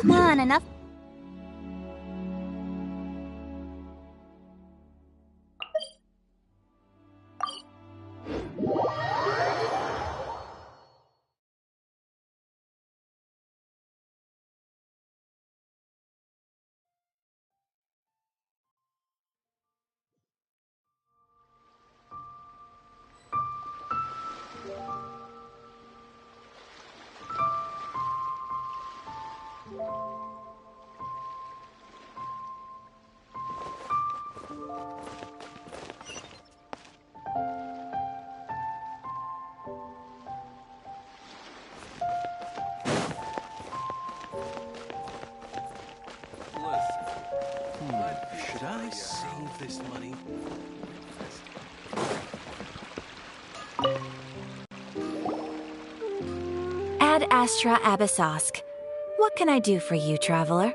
Come on, enough. Should I save this money? Ad Astra Abyssosk. What can I do for you, traveler?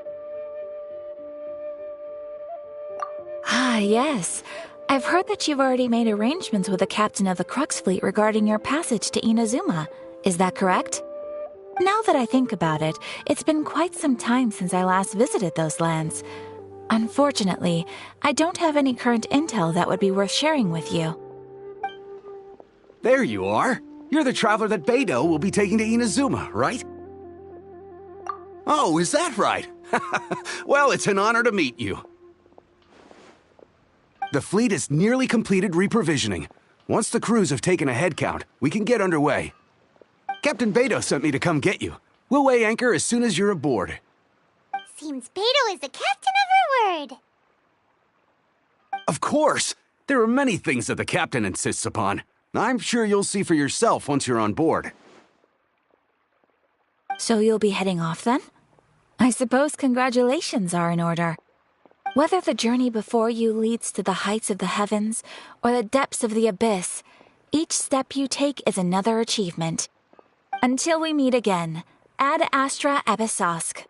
Ah, yes. I've heard that you've already made arrangements with the captain of the Crux Fleet regarding your passage to Inazuma. Is that correct? Now that I think about it, it's been quite some time since I last visited those lands. Unfortunately, I don't have any current intel that would be worth sharing with you. There you are. You're the traveler that Beidou will be taking to Inazuma, right? Oh, is that right? Well, it's an honor to meet you. The fleet is nearly completed reprovisioning. Once the crews have taken a head count, we can get underway. Captain Beidou sent me to come get you. We'll weigh anchor as soon as you're aboard. Seems Beidou is the captain of her word. Of course! There are many things that the captain insists upon. I'm sure you'll see for yourself once you're on board. So you'll be heading off then? I suppose congratulations are in order. Whether the journey before you leads to the heights of the heavens or the depths of the abyss, each step you take is another achievement. Until we meet again, Ad Astra Abyssosk.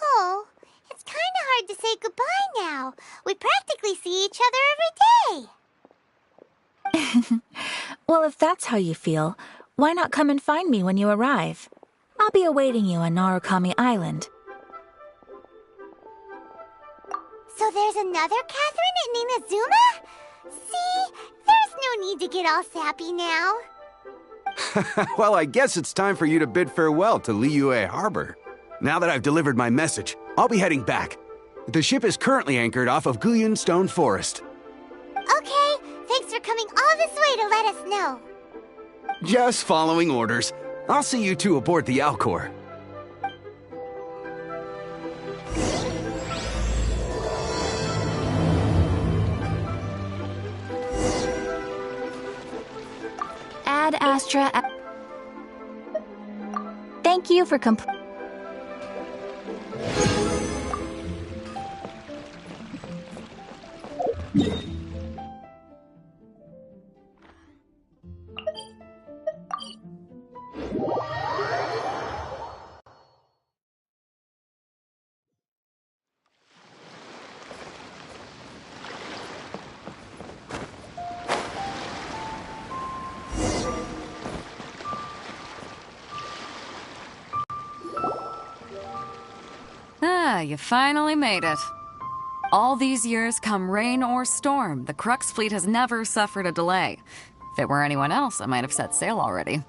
Oh, it's kind of hard to say goodbye now. We practically see each other every day. Well, if that's how you feel, why not come and find me when you arrive? I'll be awaiting you on Narukami Island. So there's another Catherine in Inazuma? See, there's no need to get all sappy now. Well, I guess it's time for you to bid farewell to Liyue Harbor. Now that I've delivered my message, I'll be heading back. The ship is currently anchored off of Guyun Stone Forest. Okay, thanks for coming all this way to let us know. Just following orders. I'll see you two aboard the Alcor. Ad Astra. Thank you for You finally made it. All these years, come rain or storm, the Crux fleet has never suffered a delay. If it were anyone else, I might have set sail already.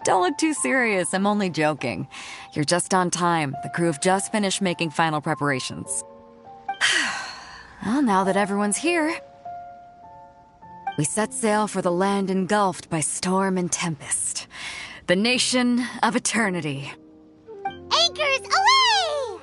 Don't look too serious, I'm only joking. You're just on time. The crew have just finished making final preparations. Well, now that everyone's here, we set sail for the land engulfed by storm and tempest. The nation of eternity. Anchors away!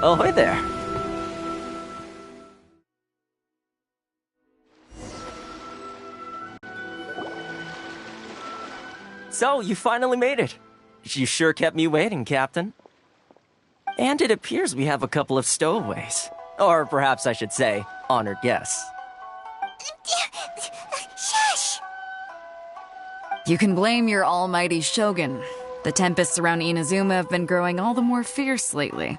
Ahoy there. So, you finally made it. You sure kept me waiting, Captain. And it appears we have a couple of stowaways. Or perhaps I should say, honored guests. Shush! You can blame your almighty shogun. The tempests around Inazuma have been growing all the more fierce lately.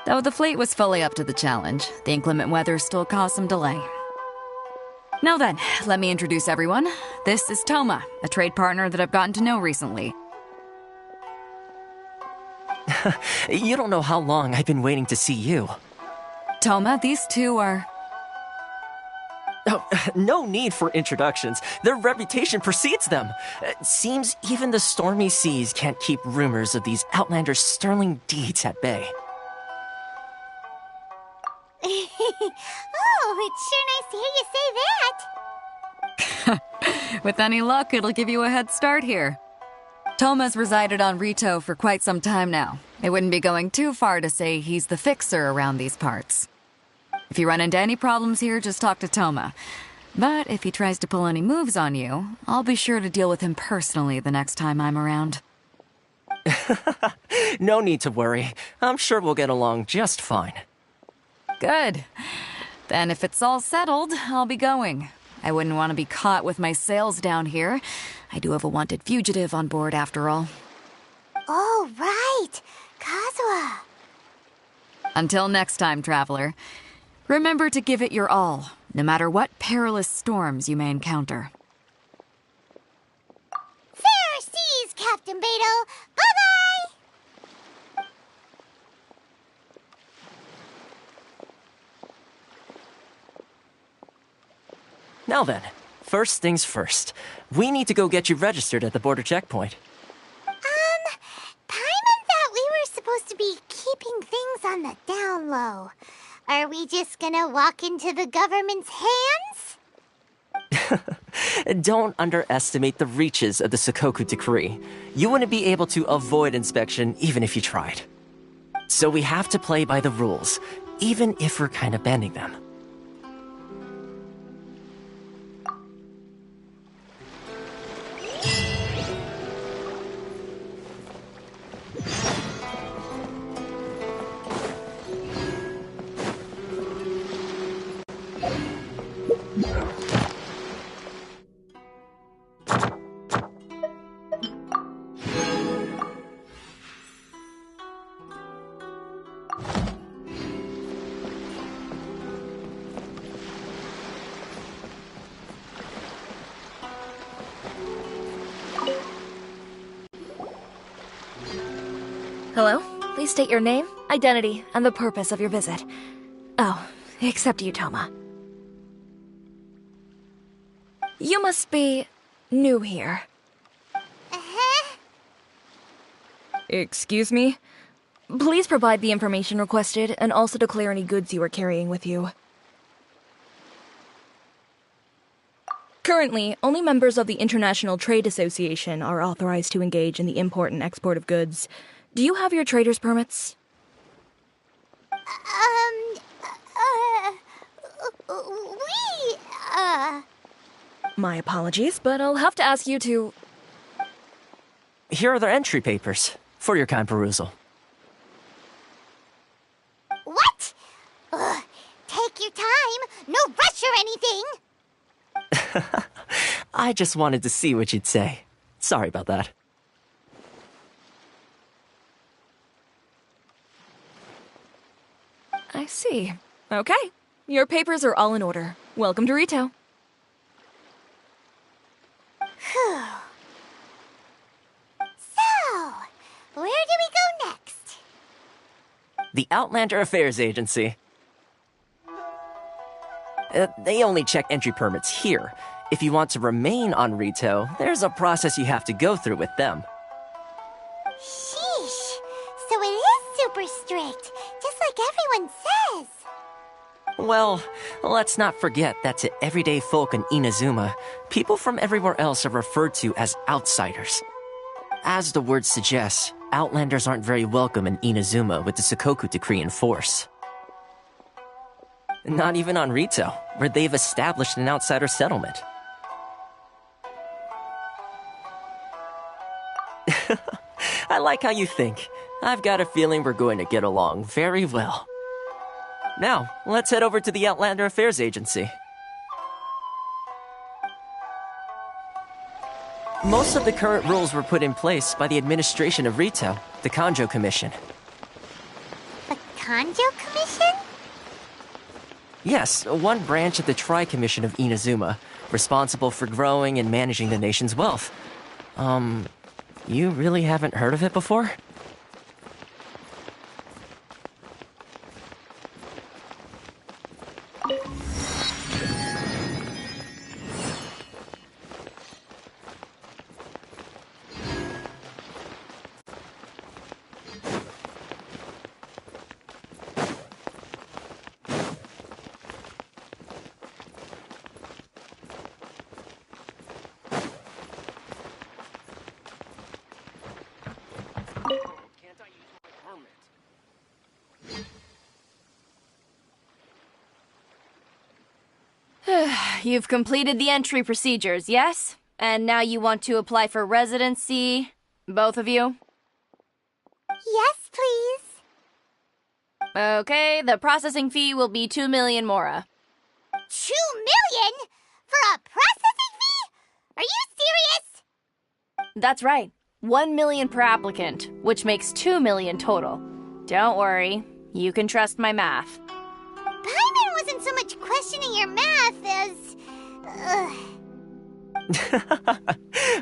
Though the fleet was fully up to the challenge, the inclement weather still caused some delay. Now then, let me introduce everyone. This is Toma, a trade partner that I've gotten to know recently. You don't know how long I've been waiting to see you. Toma, these two are... Oh, no need for introductions. Their reputation precedes them. Seems even the stormy seas can't keep rumors of these outlanders' sterling deeds at bay. Oh, it's sure nice to hear you say that. With any luck, it'll give you a head start here. Toma's resided on Rito for quite some time now. It wouldn't be going too far to say he's the fixer around these parts. If you run into any problems here, just talk to Toma. But if he tries to pull any moves on you, I'll be sure to deal with him personally the next time I'm around. No need to worry. I'm sure we'll get along just fine. Good. Then if it's all settled, I'll be going. I wouldn't want to be caught with my sails down here. I do have a wanted fugitive on board after all. Oh, right. Kazuha. Until next time, traveler. Remember to give it your all, no matter what perilous storms you may encounter. Fair seas, Captain Beto. Bye-bye! Now then, first things first. We need to go get you registered at the border checkpoint. Paimon thought we were supposed to be keeping things on the down low. Are we just gonna walk into the government's hands? Don't underestimate the reaches of the Sakoku Decree. You wouldn't be able to avoid inspection even if you tried. So we have to play by the rules, even if we're kind of bending them. Hello? Please state your name, identity, and the purpose of your visit. Oh, except you, Toma. You must be new here. Uh-huh. Excuse me? Please provide the information requested and also declare any goods you are carrying with you. Currently, only members of the International Trade Association are authorized to engage in the import and export of goods. Do you have your trader's permits? My apologies, but I'll have to ask you to... Here are their entry papers, for your kind perusal. What? Take your time. No rush or anything. I just wanted to see what you'd say. Sorry about that. I see. Okay. Your papers are all in order. Welcome to Rito. Phew. So, where do we go next? The Outlander Affairs Agency. They only check entry permits here. If you want to remain on Rito, there's a process you have to go through with them. Sheesh. So it is super strict, just like everyone says. Well, let's not forget that to everyday folk in Inazuma, people from everywhere else are referred to as outsiders. As the word suggests, Outlanders aren't very welcome in Inazuma with the Sakoku decree in force. Not even on Rito, where they've established an outsider settlement. I like how you think. I've got a feeling we're going to get along very well. Now, let's head over to the Outlander Affairs Agency. Most of the current rules were put in place by the administration of Rito, the Kanjo Commission. The Kanjo Commission? Yes, one branch of the Tri-Commission of Inazuma, responsible for growing and managing the nation's wealth. You really haven't heard of it before? You've completed the entry procedures, yes? And now you want to apply for residency? Both of you? Yes, please. Okay, the processing fee will be 2 million mora. 2 million? For a processing fee? Are you serious? That's right. 1 million per applicant, which makes 2 million total. Don't worry, you can trust my math. Paimon wasn't so much questioning your math as...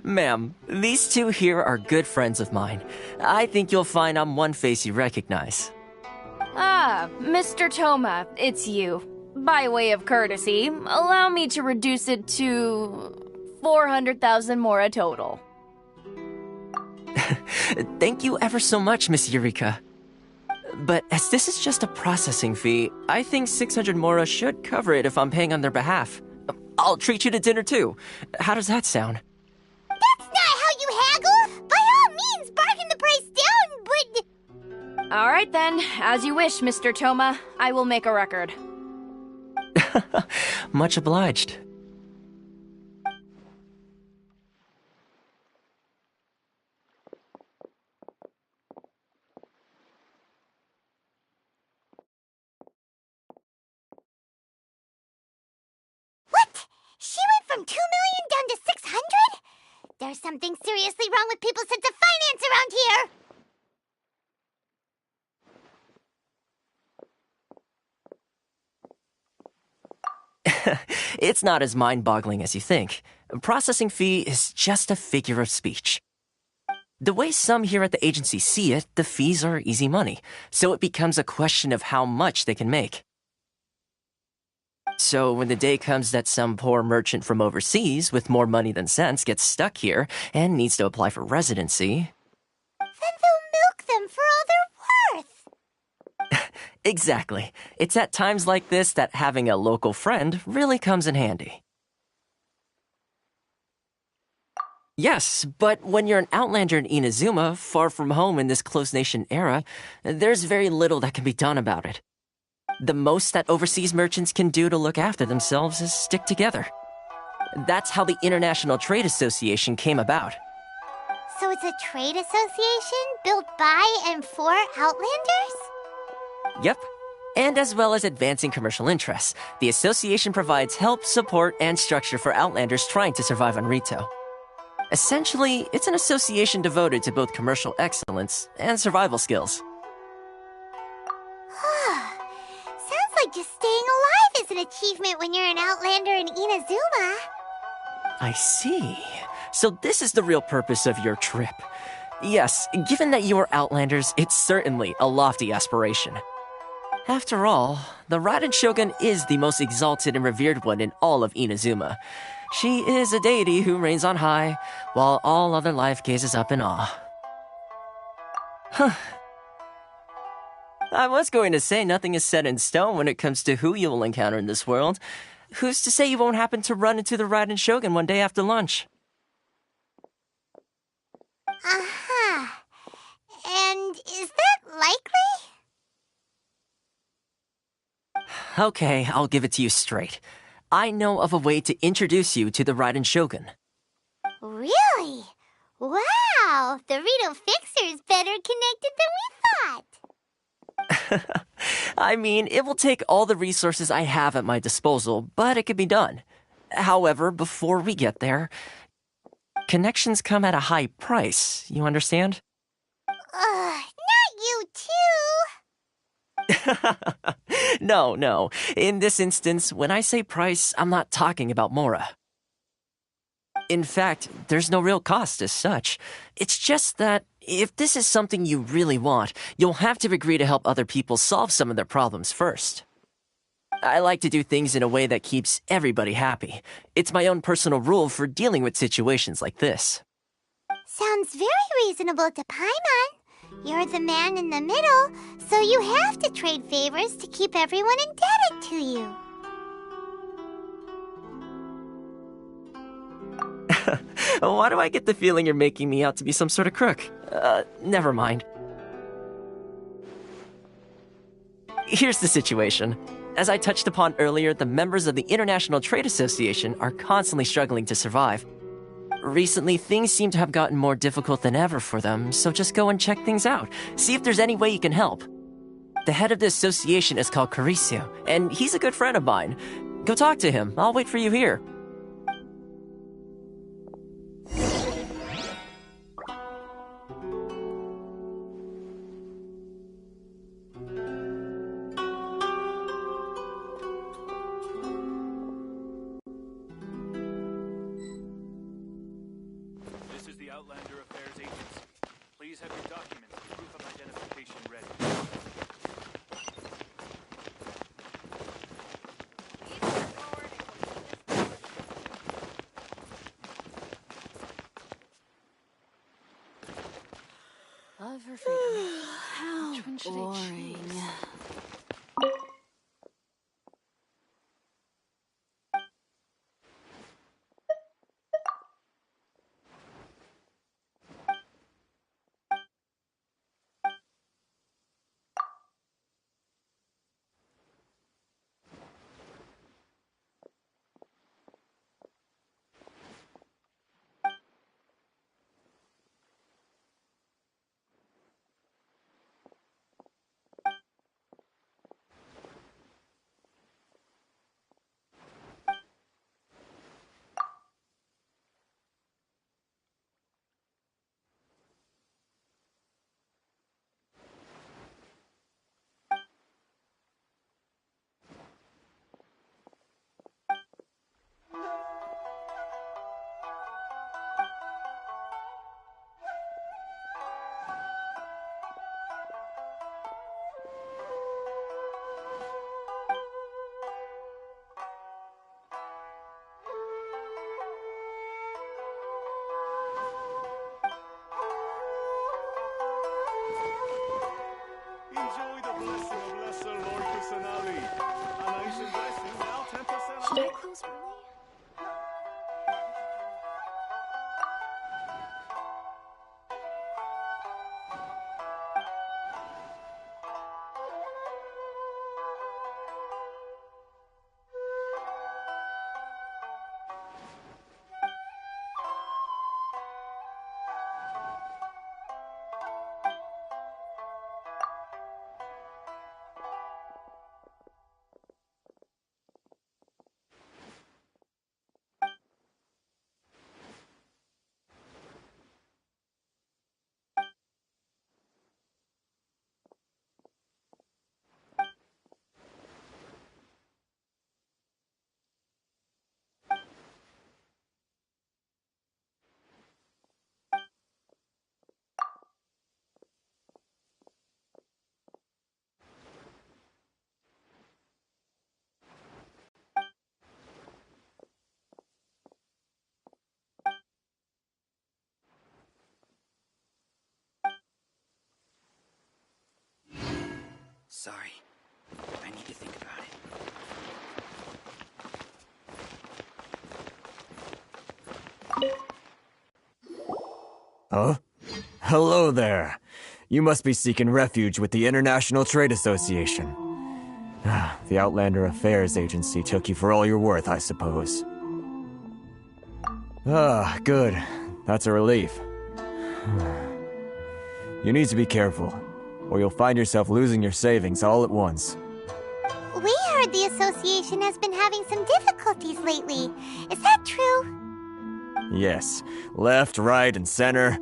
Ma'am, these two here are good friends of mine. I think you'll find I'm one face you recognize. Ah, Mr. Toma, it's you. By way of courtesy, allow me to reduce it to 400,000 mora total. Thank you ever so much, Miss Eureka. But as this is just a processing fee, I think 600 mora should cover it if I'm paying on their behalf. I'll treat you to dinner too. How does that sound? That's not how you haggle! By all means, bargain the price down, but... All right then, as you wish, Mr. Toma. I will make a record. Much obliged. What? She went from 2 million down to 600? There's something seriously wrong with people's sense of finance around here! It's not as mind-boggling as you think. Processing fee is just a figure of speech. The way some here at the agency see it, the fees are easy money, so it becomes a question of how much they can make. So when the day comes that some poor merchant from overseas with more money than sense gets stuck here and needs to apply for residency... Then they'll milk them for all they're worth! Exactly. It's at times like this that having a local friend really comes in handy. Yes, but when you're an outlander in Inazuma, far from home in this closed nation era, there's very little that can be done about it. The most that overseas merchants can do to look after themselves is stick together. That's how the International Trade Association came about. So it's a trade association built by and for Outlanders? Yep. And as well as advancing commercial interests, the association provides help, support, and structure for Outlanders trying to survive on Rito. Essentially, it's an association devoted to both commercial excellence and survival skills. Sounds like just staying alive is an achievement when you're an Outlander in Inazuma. I see. So this is the real purpose of your trip. Yes, given that you are Outlanders, it's certainly a lofty aspiration. After all, the Raiden Shogun is the most exalted and revered one in all of Inazuma. She is a deity who reigns on high, while all other life gazes up in awe. Huh. I was going to say nothing is set in stone when it comes to who you will encounter in this world. Who's to say you won't happen to run into the Raiden Shogun one day after lunch? Uh-huh. And is that likely? Okay, I'll give it to you straight. I know of a way to introduce you to the Raiden Shogun. Really? Wow, the Rito Fixer's better connected than we thought. I mean, it will take all the resources I have at my disposal, but it can be done. However, before we get there, connections come at a high price, you understand? Not you too. No. In this instance, when I say price, I'm not talking about Mora. In fact, there's no real cost as such. It's just that if this is something you really want, you'll have to agree to help other people solve some of their problems first. I like to do things in a way that keeps everybody happy. It's my own personal rule for dealing with situations like this. Sounds very reasonable to Paimon. You're the man in the middle, so you have to trade favors to keep everyone indebted to you. Why do I get the feeling you're making me out to be some sort of crook? Never mind. Here's the situation. As I touched upon earlier, the members of the International Trade Association are constantly struggling to survive. Recently, things seem to have gotten more difficult than ever for them, so just go and check things out. See if there's any way you can help. The head of the association is called Caricio, and he's a good friend of mine. Go talk to him. I'll wait for you here. This is the Outlander Affairs Agency. Please have your documents and proof of identification ready. Love or freedom? How which one should I choose? Enjoy the blessing of Lesser Lord Kusanagi. A nice investment now 10% Should I off. close early? Sorry. I need to think about it. Huh? Hello there. You must be seeking refuge with the International Trade Association. The Outlander Affairs Agency took you for all you're worth, I suppose. Good. That's a relief. You need to be careful, or you'll find yourself losing your savings all at once. We heard the association has been having some difficulties lately. Is that true? Yes. Left, right, and center.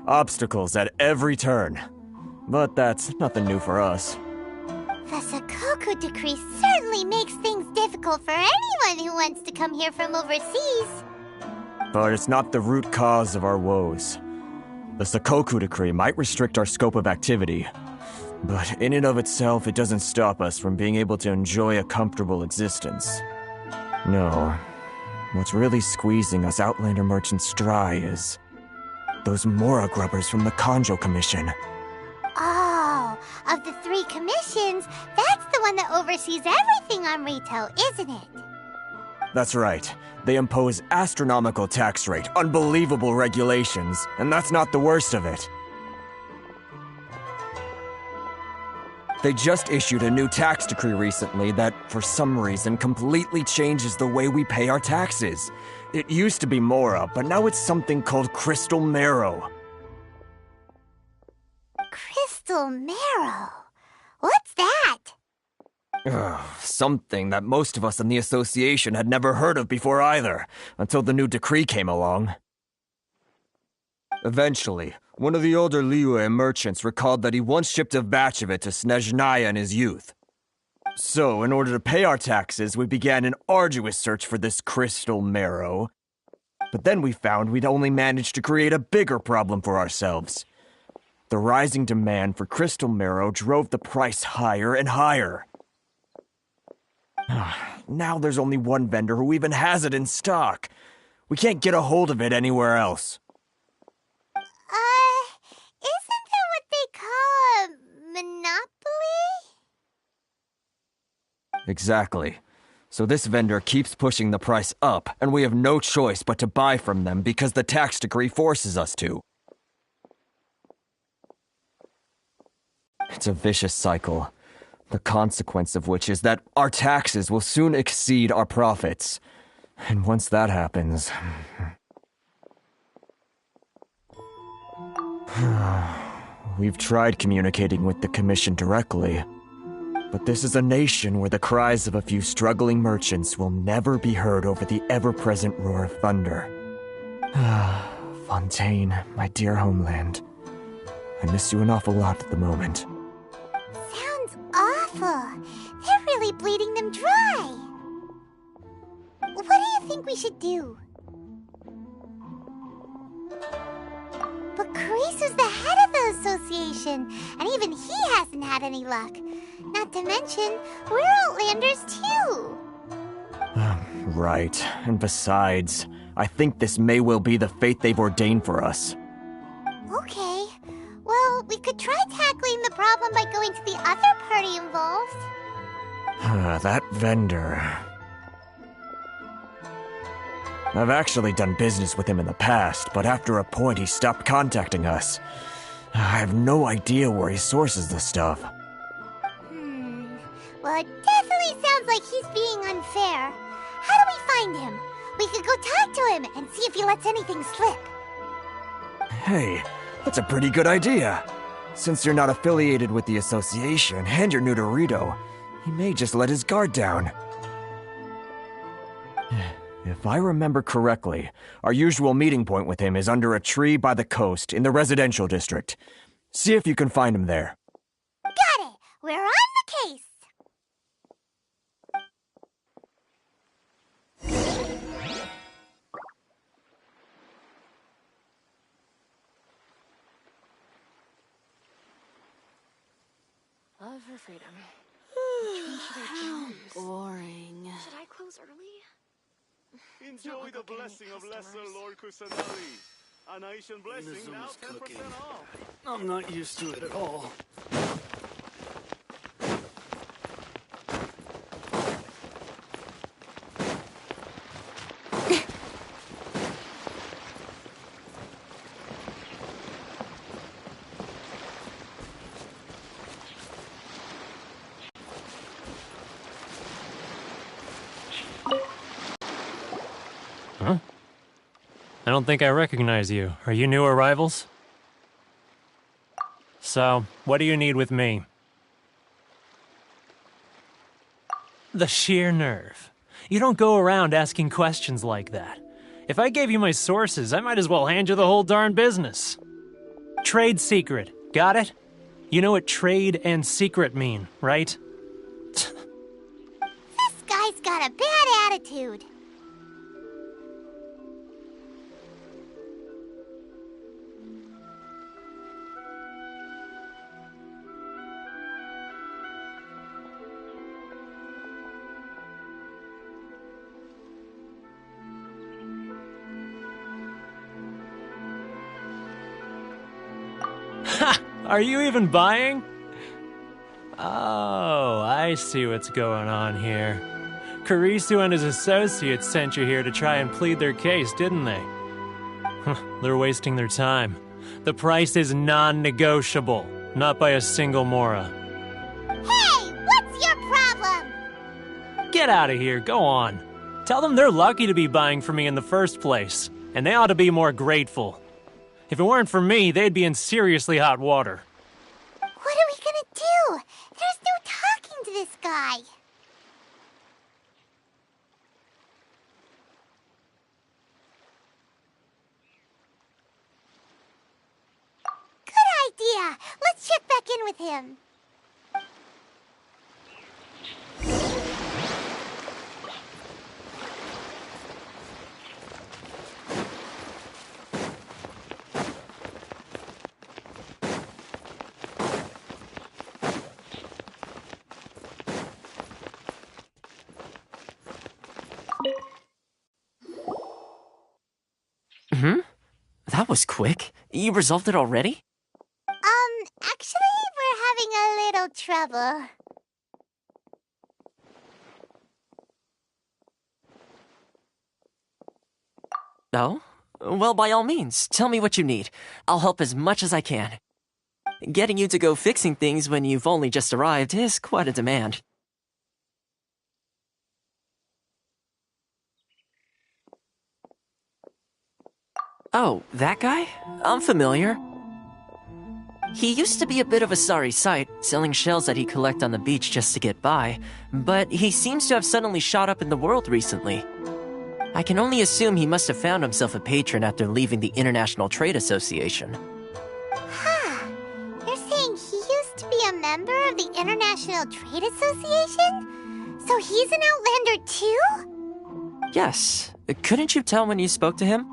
Obstacles at every turn. But that's nothing new for us. The Sakoku decree certainly makes things difficult for anyone who wants to come here from overseas. But it's not the root cause of our woes. The Sakoku decree might restrict our scope of activity, but in and of itself, it doesn't stop us from being able to enjoy a comfortable existence. No. What's really squeezing us Outlander merchants dry is those Mora grubbers from the Kanjo Commission. Oh, of the 3 commissions, that's the one that oversees everything on Rito, isn't it? That's right. They impose astronomical tax rate, unbelievable regulations, and that's not the worst of it. They just issued a new tax decree recently that, for some reason, completely changes the way we pay our taxes. It used to be Mora, but now it's something called Crystal Marrow. Crystal Marrow? What's that? Something that most of us in the association had never heard of before either, until the new decree came along. Eventually, one of the older Liyue merchants recalled that he once shipped a batch of it to Snezhnaya in his youth. So, in order to pay our taxes, we began an arduous search for this crystal marrow. But then we found we'd only managed to create a bigger problem for ourselves. The rising demand for crystal marrow drove the price higher and higher. Now there's only one vendor who even has it in stock. We can't get a hold of it anywhere else. Isn't that what they call a monopoly? Exactly. So this vendor keeps pushing the price up, and we have no choice but to buy from them because the tax decree forces us to. It's a vicious cycle. The consequence of which is that our taxes will soon exceed our profits. And once that happens... We've tried communicating with the Commission directly, but this is a nation where the cries of a few struggling merchants will never be heard over the ever-present roar of thunder. Fontaine, my dear homeland. I miss you an awful lot at the moment. Sounds awful. They're really bleeding them dry. What do you think we should do? But Karisu's the head of the association, and even he hasn't had any luck. Not to mention, we're Outlanders too. Right. And besides, I think this may well be the fate they've ordained for us. Okay. Well, we could try tackling the problem by going to the other party involved. That vendor... I've actually done business with him in the past, but after a point he stopped contacting us. I have no idea where he sources this stuff. Well, it definitely sounds like he's being unfair. How do we find him? We could go talk to him and see if he lets anything slip. Hey, that's a pretty good idea. Since you're not affiliated with the association and you're new to Rito, he may just let his guard down. If I remember correctly, our usual meeting point with him is under a tree by the coast in the residential district. See if you can find him there. Got it! We're on the case! Love for freedom. How boring. Should I close early? Enjoy the blessing of Lesser Lord Kusanagi. A nation blessing now 10% off. I'm not used to it at all. Huh? I don't think I recognize you. Are you new arrivals? So, what do you need with me? The sheer nerve. You don't go around asking questions like that. If I gave you my sources, I might as well hand you the whole darn business. Trade secret. Got it? You know what trade and secret mean, right? This guy's got a bad attitude. Ha! Are you even buying? Oh, I see what's going on here. Karisu and his associates sent you here to try and plead their case, didn't they? They're wasting their time. The price is non-negotiable, not by a single Mora. Hey, what's your problem? Get out of here, go on. Tell them they're lucky to be buying from me in the first place, and they ought to be more grateful. If it weren't for me, they'd be in seriously hot water. What are we gonna do? There's no talking to this guy. Good idea. Let's check back in with him. That was quick. You resolved it already? Actually, we're having a little trouble. Oh? Well, by all means, tell me what you need. I'll help as much as I can. Getting you to go fixing things when you've only just arrived is quite a demand. Oh, that guy? I'm familiar. He used to be a bit of a sorry sight, selling shells that he'd collect on the beach just to get by, but he seems to have suddenly shot up in the world recently. I can only assume he must have found himself a patron after leaving the International Trade Association. Huh. You're saying he used to be a member of the International Trade Association? So he's an Outlander too? Yes. Couldn't you tell when you spoke to him?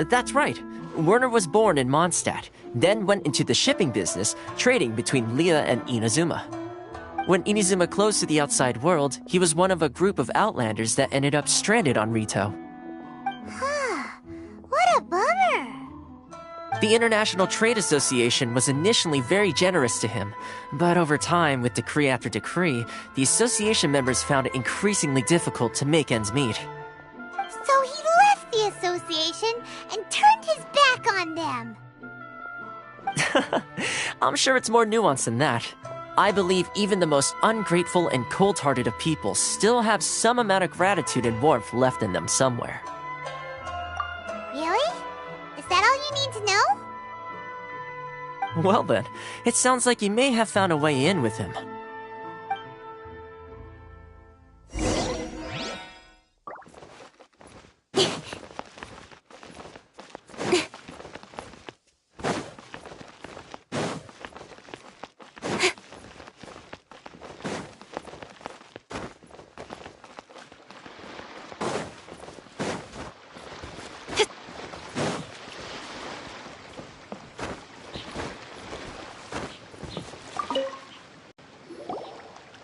That's right. Werner was born in Mondstadt, then went into the shipping business, trading between Leah and Inazuma. When Inazuma closed to the outside world, he was one of a group of Outlanders that ended up stranded on Rito. What a bummer. The International Trade Association was initially very generous to him, but over time, with decree after decree, the association members found it increasingly difficult to make ends meet. So he left the association and turned his back on them. I'm sure it's more nuanced than that. I believe even the most ungrateful and cold-hearted of people still have some amount of gratitude and warmth left in them somewhere. Really? Is that all you need to know? Well then, it sounds like you may have found a way in with him.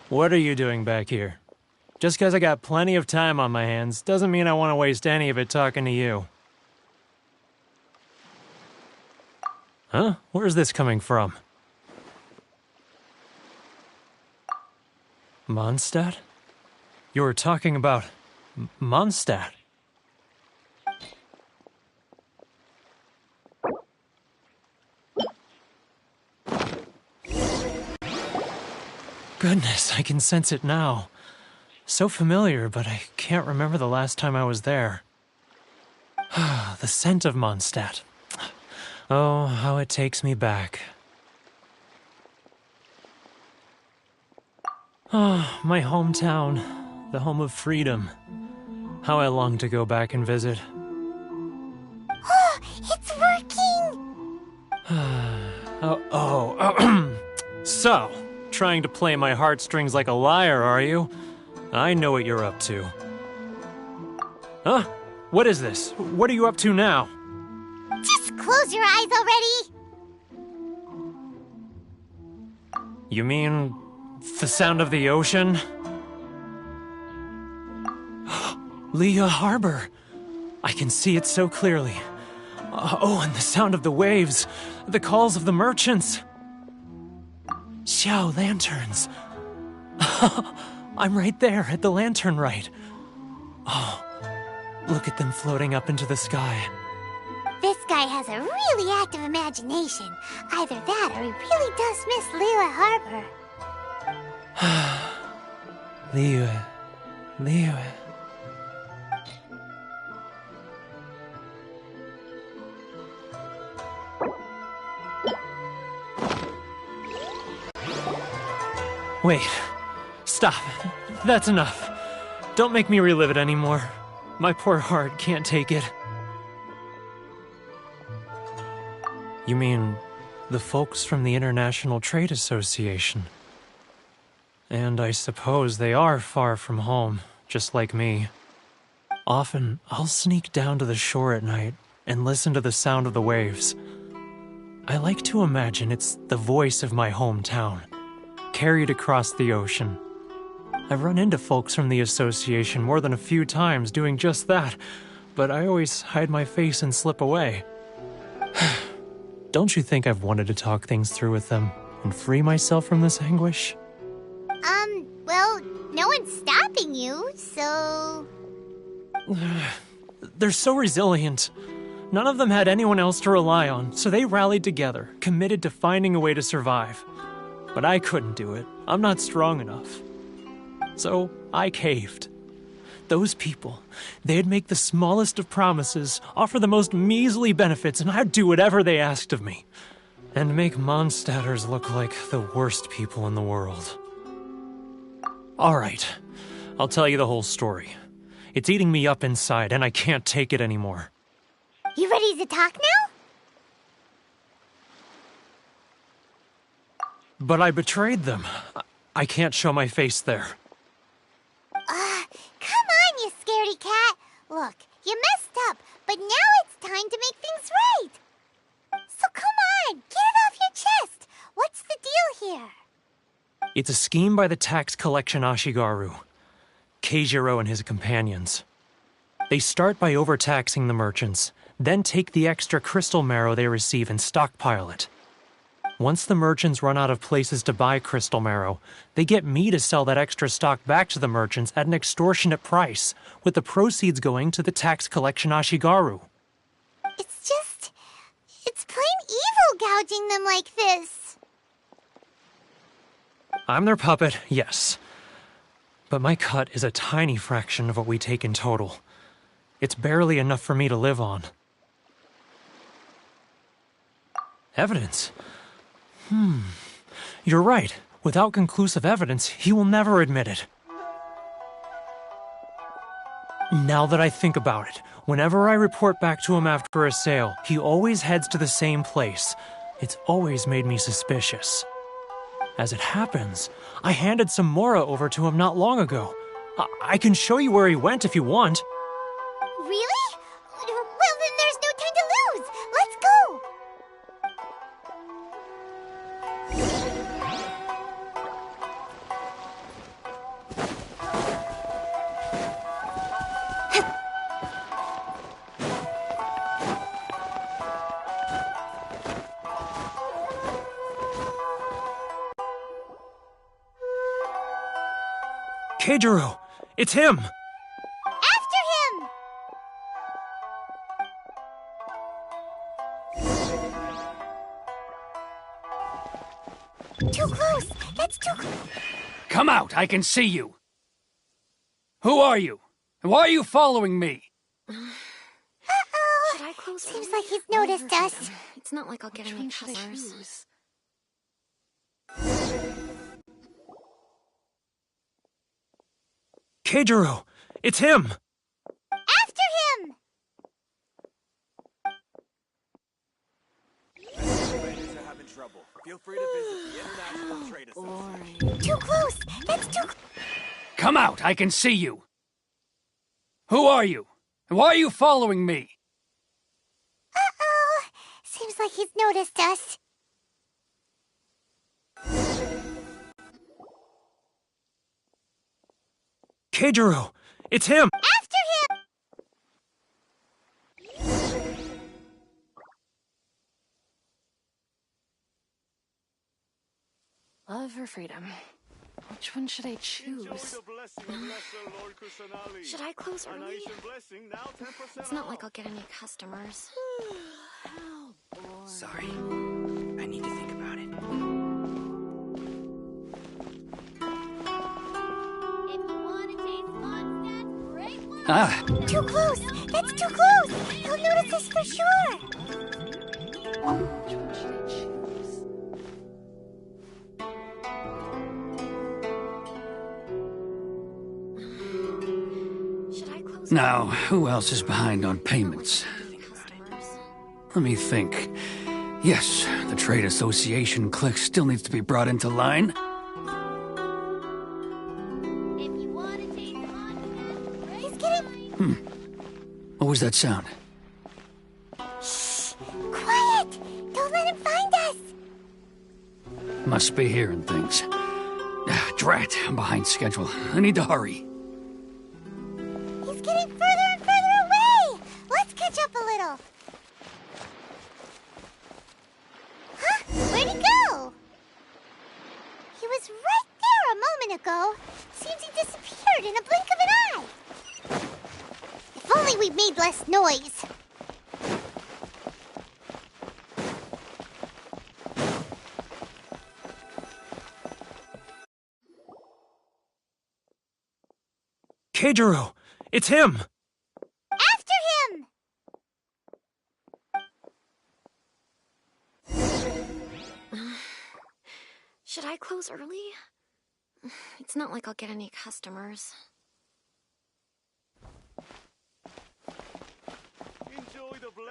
What are you doing back here? Just because I got plenty of time on my hands doesn't mean I want to waste any of it talking to you. Huh? Where's this coming from? Mondstadt? You were talking about Mondstadt. Goodness, I can sense it now. So familiar, but I can't remember the last time I was there. The scent of Mondstadt. Oh, how it takes me back. Oh, my hometown. The home of freedom. How I long to go back and visit. Oh, it's working! So, trying to play my heartstrings like a liar, are you? I know what you're up to. Huh? What is this? What are you up to now? Just close your eyes already! You mean the sound of the ocean? Liyue Harbor. I can see it so clearly. And the sound of the waves. The calls of the merchants. Xiao lanterns. I'm right there at the lantern right. Oh, look at them floating up into the sky. This guy has a really active imagination. Either that or he really does miss Liyue Harbor. Liyue. Wait. Stop. That's enough. Don't make me relive it anymore. My poor heart can't take it. You mean the folks from the International Trade Association? And I suppose they are far from home, just like me. Often, I'll sneak down to the shore at night and listen to the sound of the waves. I like to imagine it's the voice of my hometown, carried across the ocean. I've run into folks from the association more than a few times doing just that, but I always hide my face and slip away. Don't you think I've wanted to talk things through with them and free myself from this anguish? Well, no one's stopping you, so... They're so resilient. None of them had anyone else to rely on, so they rallied together, committed to finding a way to survive. But I couldn't do it. I'm not strong enough. So I caved. Those people, they'd make the smallest of promises, offer the most measly benefits, and I'd do whatever they asked of me. And make Mondstadters look like the worst people in the world. All right, I'll tell you the whole story. It's eating me up inside, and I can't take it anymore. You ready to talk now? But I betrayed them. I can't show my face there. Come on, you scaredy cat. Look, you messed up, but now it's time to make things right. So come on, get it off your chest. What's the deal here? It's a scheme by the tax collection Ashigaru, Keijiro and his companions. They start by overtaxing the merchants, then take the extra crystal marrow they receive and stockpile it. Once the merchants run out of places to buy crystal marrow, they get me to sell that extra stock back to the merchants at an extortionate price, with the proceeds going to the tax collection Ashigaru. It's plain evil gouging them like this. I'm their puppet, yes. But my cut is a tiny fraction of what we take in total. It's barely enough for me to live on. Evidence? You're right. Without conclusive evidence, he will never admit it. Now that I think about it, whenever I report back to him after a sale, he always heads to the same place. It's always made me suspicious. As it happens, I handed some Mora over to him not long ago. I can show you where he went if you want. Really? Well, then there's no time to lose. Let's go. Keijiro! It's him! After him! Too close! That's too close! Come out, I can see you! Who are you? And why are you following me? Uh-oh. Should I close? Seems like he's noticed us. It's not like I'll get any customers. Keijiro! It's him! After him! Traders are having trouble. Feel free to visit the International Trade Association. Too close! That's too close! Come out, I can see you. Who are you? And why are you following me? Uh-oh. Seems like he's noticed us. Keijiro! It's him! After him! Love for freedom. Which one should I choose? Should I close early? It's not like I'll get any customers. Sorry. I need to think about it. If you want to taste Mondstadt, great one! Ah, Too close! That's too close! He'll notice us for sure! Which one should I choose? Should I close now, who else is behind on payments? customers? Let me think. Yes, the Trade Association clique still needs to be brought into line. If you want to taste Mondstadt, great He's getting... What was that sound? Shh! Quiet! Don't let him find us! Must be hearing things. Ah, drat, I'm behind schedule. I need to hurry. He's getting further and further away! Let's catch up a little. Huh? Where'd he go? He was right there a moment ago. Seems he disappeared in a blink of an eye. If only we made less noise. Keijiro! It's him! After him! Should I close early? It's not like I'll get any customers.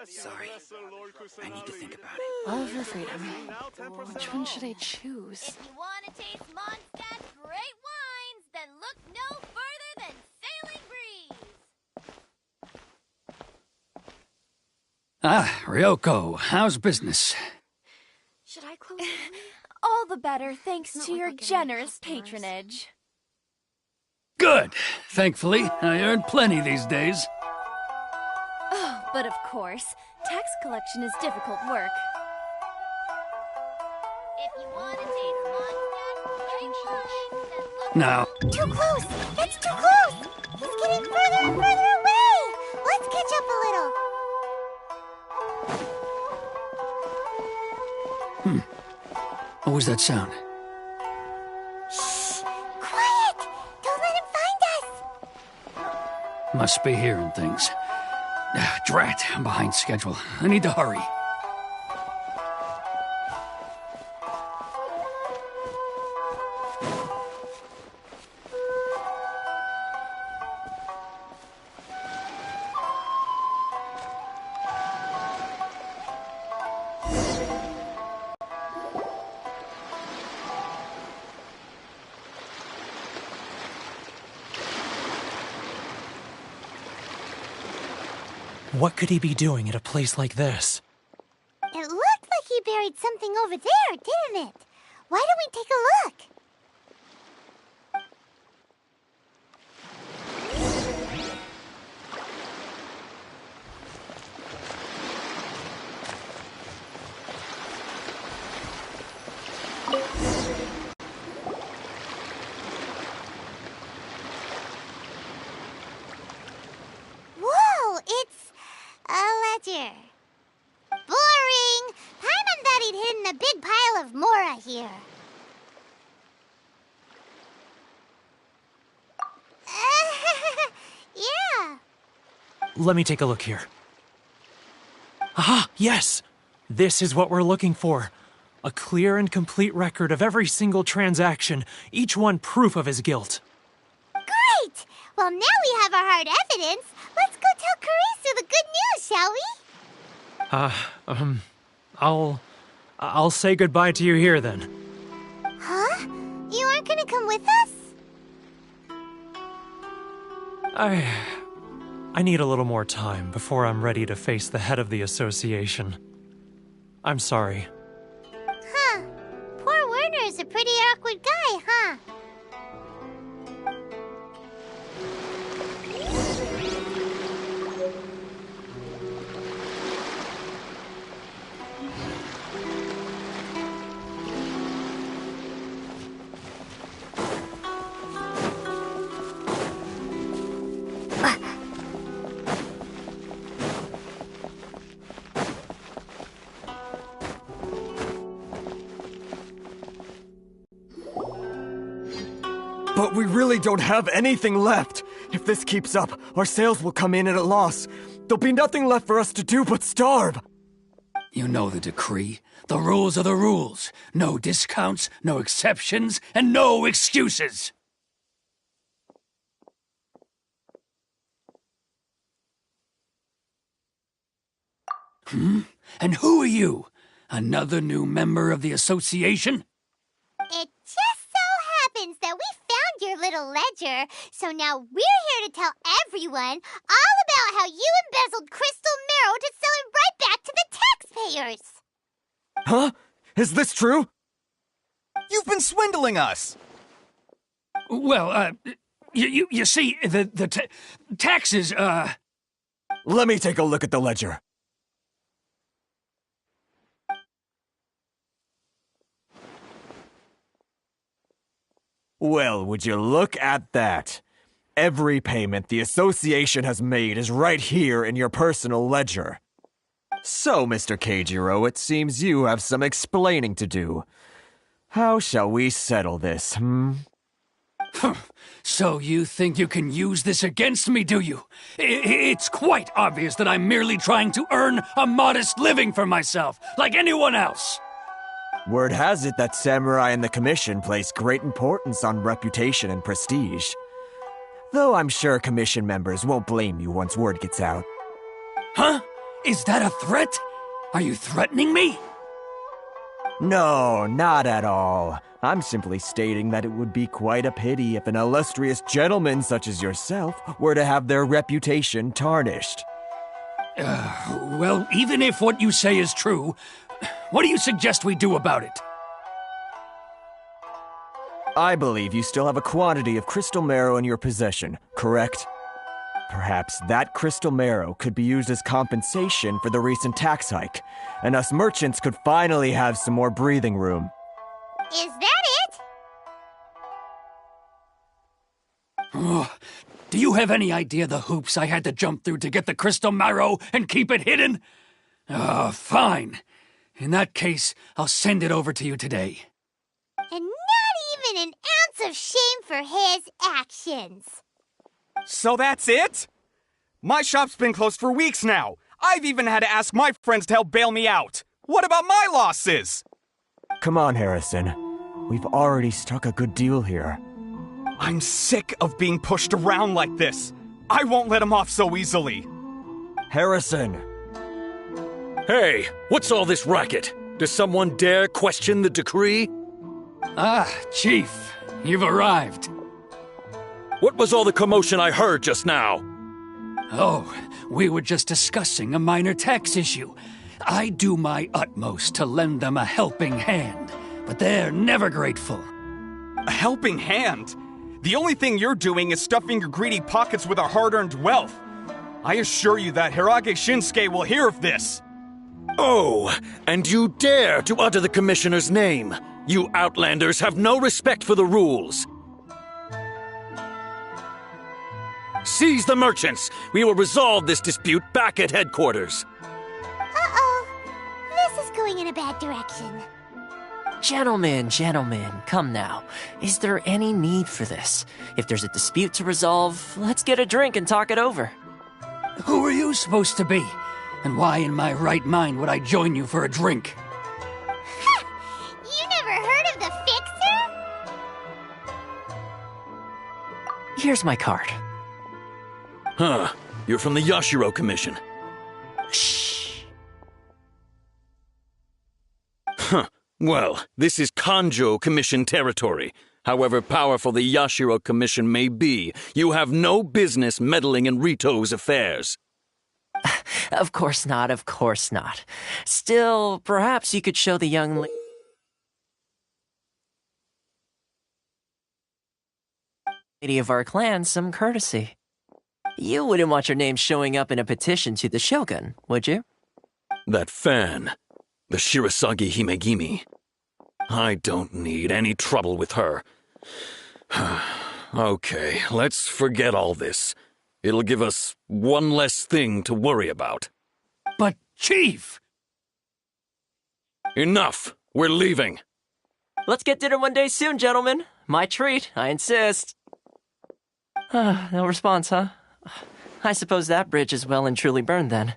Sorry. I need to think about it. Love for freedom. Which one should I choose? If you want to taste Mondstadt's great wines, then look no further than Sailing Breeze! Ah, Ryoko, how's business? Should I close early? All the better thanks Not to like your I'll get any generous customers. patronage. Good. Thankfully, I earn plenty these days. Oh, but of course, tax collection is difficult work. If you want to taste Mondstadt's great wines, then look Now, Too close! That's too close! He's getting further and further away! Let's catch up a little. what was that sound? Shh! Quiet! Don't let him find us! Must be hearing things. Ah, drat, I'm behind schedule. I need to hurry. What could he be doing at a place like this? It looked like he buried something over there, didn't it? Why don't we take a look? Whoa, it's a ledger. Boring! Paimon thought he'd hidden a big pile of Mora here. Let me take a look here. Aha, yes! This is what we're looking for. A clear and complete record of every single transaction, each one proof of his guilt. Great! Well, now we have our hard evidence. Let's go tell Karisu the good news, shall we? I'll say goodbye to you here then. Huh? You aren't gonna come with us? I need a little more time before I'm ready to face the head of the association. I'm sorry. Huh. Poor Werner's a pretty awkward guy, huh? But we really don't have anything left. If this keeps up, our sales will come in at a loss. There'll be nothing left for us to do but starve. You know the decree. The rules are the rules. No discounts, no exceptions, and no excuses. And who are you? Another new member of the association? It just so happens that we found your little ledger, so now we're here to tell everyone all about how you embezzled crystal marrow to sell it right back to the taxpayers. Huh? Is this true? You've been swindling us! Well, you see, the taxes, Let me take a look at the ledger. Well, would you look at that? Every payment the association has made is right here in your personal ledger. So, Mr. Keijiro, it seems you have some explaining to do. How shall we settle this, So you think you can use this against me, do you? It's quite obvious that I'm merely trying to earn a modest living for myself, like anyone else. Word has it that Samurai and the Commission place great importance on reputation and prestige. Though I'm sure Commission members won't blame you once word gets out. Huh? Is that a threat? Are you threatening me? No, not at all. I'm simply stating that it would be quite a pity if an illustrious gentleman such as yourself were to have their reputation tarnished. Well, even if what you say is true, what do you suggest we do about it? I believe you still have a quantity of crystal marrow in your possession, correct? Perhaps that crystal marrow could be used as compensation for the recent tax hike, and us merchants could finally have some more breathing room. Is that it? Oh, do you have any idea the hoops I had to jump through to get the crystal marrow and keep it hidden? Fine. In that case, I'll send it over to you today. And not even an ounce of shame for his actions. So that's it? My shop's been closed for weeks now. I've even had to ask my friends to help bail me out. What about my losses? Come on, Harrison. We've already struck a good deal here. I'm sick of being pushed around like this. I won't let him off so easily. Harrison! Hey, what's all this racket? Does someone dare question the decree? Ah, Chief, you've arrived. What was all the commotion I heard just now? Oh, we were just discussing a minor tax issue. I do my utmost to lend them a helping hand, but they're never grateful. A helping hand? The only thing you're doing is stuffing your greedy pockets with our hard-earned wealth. I assure you that Hirage Shinsuke will hear of this. Oh, and you dare to utter the Commissioner's name. You Outlanders have no respect for the rules. Seize the merchants. We will resolve this dispute back at headquarters. Uh-oh. This is going in a bad direction. Gentlemen, come now. Is there any need for this? If there's a dispute to resolve, let's get a drink and talk it over. Who are you supposed to be? And why in my right mind would I join you for a drink? You never heard of the Fixer? Here's my card. Huh. You're from the Yashiro Commission. Shh. Huh. Well, this is Kanjo Commission territory. However powerful the Yashiro Commission may be, you have no business meddling in Rito's affairs. Of course not, of course not. Still, perhaps you could show the young lady of our clan some courtesy. You wouldn't want your name showing up in a petition to the Shogun, would you? That fan, the Shirasagi Himegimi. I don't need any trouble with her. Okay, let's forget all this. It'll give us one less thing to worry about. But, Chief! Enough! We're leaving! Let's get dinner one day soon, gentlemen. My treat, I insist. No response, huh? I suppose that bridge is well and truly burned then.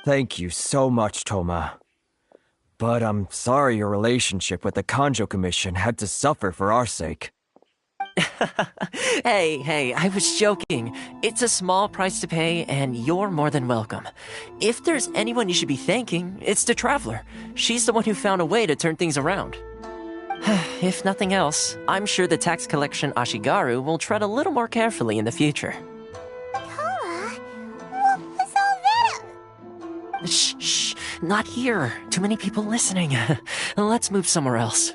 Thank you so much, Toma. But I'm sorry your relationship with the Kanjo Commission had to suffer for our sake. Hey, I was joking. It's a small price to pay, and you're more than welcome. If there's anyone you should be thanking, it's the Traveler. She's the one who found a way to turn things around. If nothing else, I'm sure the tax collection Ashigaru will tread a little more carefully in the future. Toma, what was all that? Shh, not here. Too many people listening. Let's move somewhere else.